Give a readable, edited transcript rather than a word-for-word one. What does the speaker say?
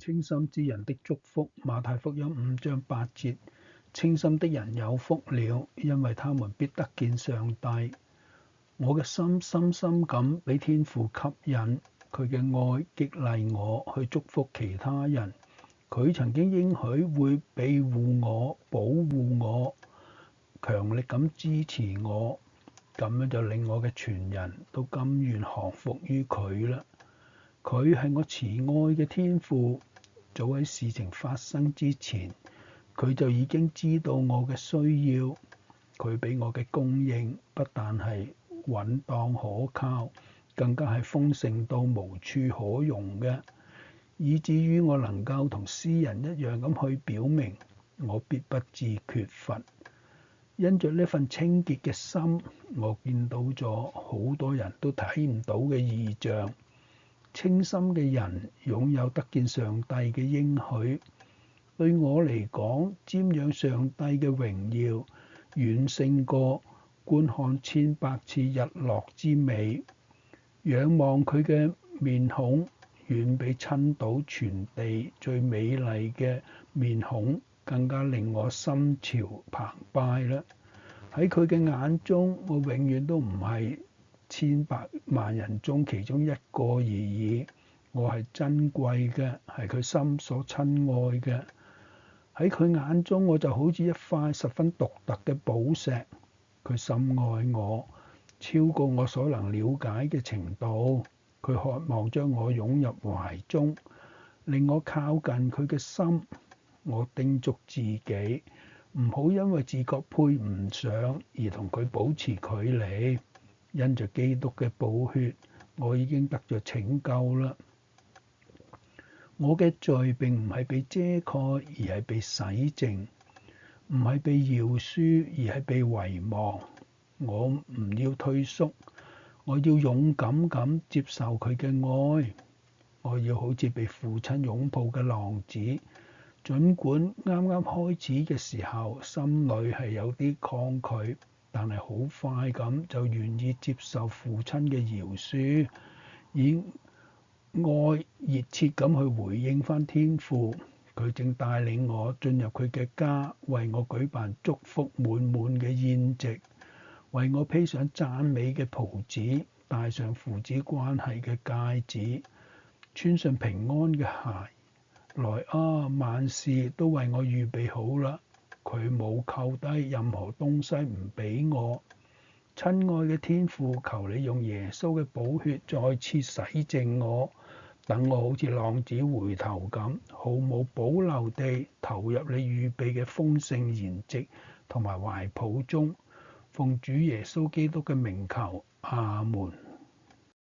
清心之人的祝福，馬太福音5章8節。清心的人有福了，因為他們必得見上帝。我嘅心深深咁俾天父吸引，佢嘅愛激勵我去祝福其他人。佢曾經應許會庇護我、保護我，強力咁支持我，咁樣就令我嘅全人都甘願降服於佢啦。佢係我慈愛嘅天父，早喺事情發生之前，佢就已經知道我嘅需要。佢俾我嘅供應不但係穩當可靠，更加係豐盛到無處可容嘅，以至於我能夠同詩人一樣咁去表明我必不致缺乏。因着呢份清潔嘅心，我見到咗好多人都睇唔到嘅異象。清心嘅人擁有得見上帝嘅應許，對我嚟講，瞻仰上帝嘅榮耀遠勝過觀看千百次日落之美。仰望佢嘅面孔，遠比親睹全地最美麗嘅面孔更加令我心潮澎湃啦！喺佢嘅眼中，我永遠都唔係千百萬人中其中一個而已，我係珍貴嘅，係佢心所親愛嘅。喺佢眼中，我就好似一塊十分獨特嘅寶石。佢深愛我，超過我所能了解嘅程度。佢渴望將我擁入懷中，令我靠近佢嘅心。我叮囑自己，唔好因為自覺配唔上而同佢保持距離。因着基督嘅寶血，我已經得咗拯救啦。我嘅罪並唔係被遮蓋，而係被洗淨；唔係被饒恕，而係被遺忘。我唔要退縮，我要勇敢咁接受佢嘅愛。我要好似被父親擁抱嘅浪子，儘管啱啱開始嘅時候，心裏係有啲抗拒，但係好快咁就願意接受父親嘅饒恕，以愛熱切咁去回應返天父。佢正帶領我進入佢嘅家，為我舉辦祝福滿滿嘅宴席，為我披上讚美嘅袍子，戴上父子關係嘅戒指，穿上平安嘅鞋。來啊，萬事都為我預備好啦！佢冇扣低任何東西唔俾我。親愛嘅天父，求你用耶穌嘅寶血再次洗淨我，等我好似浪子回頭咁，毫無保留地投入你預備嘅豐盛筵席同埋懷抱中。奉主耶穌基督嘅名求，阿門。